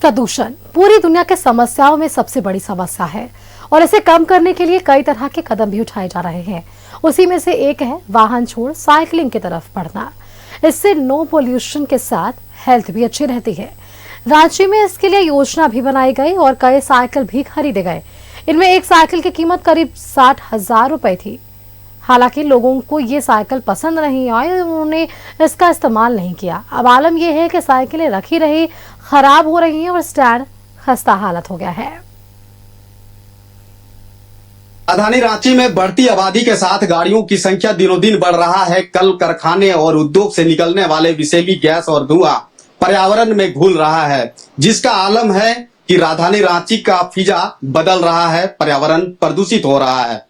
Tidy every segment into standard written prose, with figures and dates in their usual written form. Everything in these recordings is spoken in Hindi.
प्रदूषण पूरी दुनिया के समस्याओं में सबसे बड़ी समस्या है और इसे कम करने के लिए कई तरह के कदम भी उठाए जा रहे हैं। उसी में से एक है वाहन छोड़ साइकिलिंग की तरफ बढ़ना। इससे नो पोल्यूशन के साथ हेल्थ भी अच्छी रहती है। रांची में इसके लिए योजना भी बनाई गई और कई साइकिल भी खरीदे गए। इनमें एक साइकिल की कीमत करीब 60,000 रुपए थी। हालांकि लोगों को ये साइकिल पसंद नहीं आई और उन्होंने इसका इस्तेमाल नहीं किया। अब आलम यह है कि साइकिलें रखी रही खराब हो रही हैं और स्टैंड खस्ता हालत हो गया है। राजधानी रांची में बढ़ती आबादी के साथ गाड़ियों की संख्या दिनों दिन बढ़ रहा है। कल कारखाने और उद्योग से निकलने वाले विषैली गैस और धुआं पर्यावरण में घुल रहा है, जिसका आलम है कि राजधानी रांची का फिजा बदल रहा है, पर्यावरण प्रदूषित हो रहा है।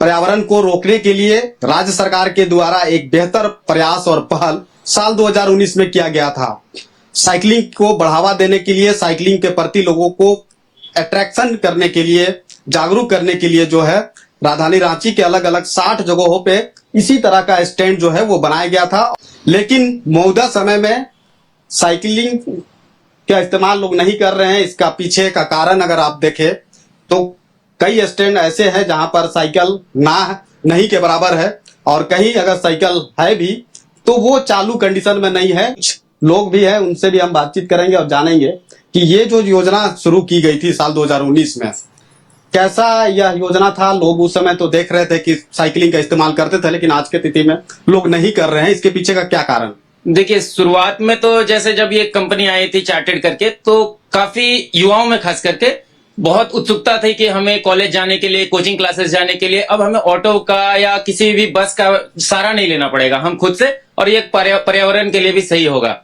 पर्यावरण को रोकने के लिए राज्य सरकार के द्वारा एक बेहतर प्रयास और पहल साल 2019 में किया गया था। साइकिलिंग को बढ़ावा देने के लिए, साइकिलिंग के प्रति लोगों को अट्रैक्शन करने के लिए, जागरूक करने के लिए जो है राजधानी रांची के अलग अलग 60 जगहों पे इसी तरह का स्टैंड जो है वो बनाया गया था। लेकिन मौजूदा समय में साइकिलिंग का इस्तेमाल लोग नहीं कर रहे हैं। इसका पीछे का कारण अगर आप देखें तो कई स्टैंड ऐसे हैं जहां पर साइकिल नहीं के बराबर है, और कहीं अगर साइकिल है भी तो वो चालू कंडीशन में नहीं है। कुछ लोग भी हैं, उनसे भी हम बातचीत करेंगे और जानेंगे कि ये जो योजना शुरू की गई थी साल 2019 में, कैसा यह योजना था। लोग उस समय तो देख रहे थे कि साइकिलिंग का इस्तेमाल करते थे, लेकिन आज की स्थिति में लोग नहीं कर रहे हैं। इसके पीछे का क्या कारण? देखिए, शुरुआत में तो जैसे जब ये कंपनी आई थी चार्टेड करके, तो काफी युवाओं में खास करके बहुत उत्सुकता थी कि हमें कॉलेज जाने के लिए, कोचिंग क्लासेस जाने के लिए अब हमें ऑटो का या किसी भी बस का सहारा नहीं लेना पड़ेगा, हम खुद से, और ये पर्यावरण के लिए भी सही होगा।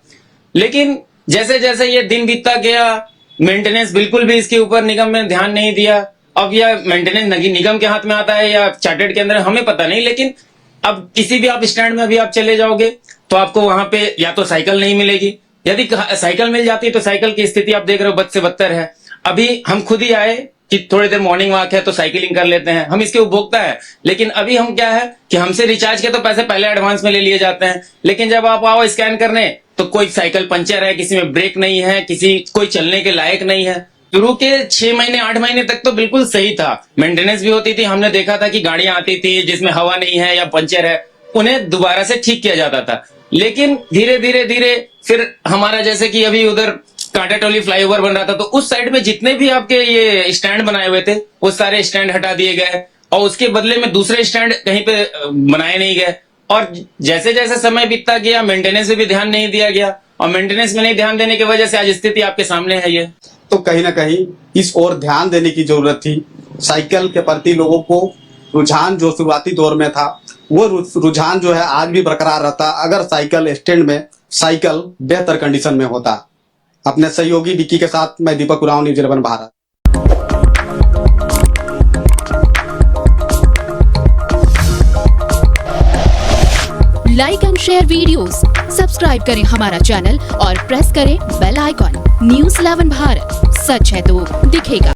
लेकिन जैसे जैसे ये दिन बीतता गया, मेंटेनेंस बिल्कुल भी इसके ऊपर निगम में ध्यान नहीं दिया। अब यह मेंटेनेंस निगम के हाथ में आता है या चार्टेड के अंदर, हमें पता नहीं। लेकिन अब किसी भी आप स्टैंड में अभी आप चले जाओगे तो आपको वहां पे या तो साइकिल नहीं मिलेगी, यदि साइकिल मिल जाती है तो साइकिल की स्थिति आप देख रहे हो बद से बदतर है। अभी हम खुद ही आए कि थोड़ी देर मॉर्निंग वॉक है तो साइकिलिंग कर लेते हैं, हम इसके उपभोक्ता है। लेकिन अभी हम क्या है कि हमसे रिचार्ज के तो पैसे पहले एडवांस में ले लिए जाते हैं, लेकिन जब आप आओ स्कैन करने तो कोई साइकिल पंचर है, किसी में ब्रेक नहीं है, कोई चलने के लायक नहीं है। शुरू के 6 महीने 8 महीने तक तो बिल्कुल सही था, मेंटेनेंस भी होती थी। हमने देखा था कि गाड़ियां आती थी जिसमें हवा नहीं है या पंचर है, उन्हें दोबारा से ठीक किया जाता था। लेकिन धीरे धीरे फिर हमारा, जैसे कि अभी उधर कांटाटोली फ्लाईओवर बन रहा था, तो उस साइड में जितने भी आपके ये स्टैंड बनाए हुए थे वो सारे स्टैंड हटा दिए गए और उसके बदले में दूसरे स्टैंड कहीं पे बनाए नहीं गए। और जैसे जैसे समय बीतता गया, मेंटेनेंस में भी ध्यान नहीं दिया गया, और मेंटेनेंस में नहीं ध्यान देने की वजह से आज स्थिति आपके सामने है। ये तो कहीं ना कहीं इस ओर ध्यान देने की जरूरत थी। साइकिल के प्रति लोगों को रुझान जो शुरुआती दौर में था, वो रुझान जो है आज भी बरकरार रहता अगर साइकिल स्टैंड में साइकिल बेहतर कंडीशन में होता। अपने सहयोगी विक्की के साथ मैं Deepak Oraon, news 11 Bharat. Like and share videos, subscribe करें हमारा चैनल और प्रेस करें बेल आइकॉन। न्यूज़ 11 भारत, सच है तो दिखेगा।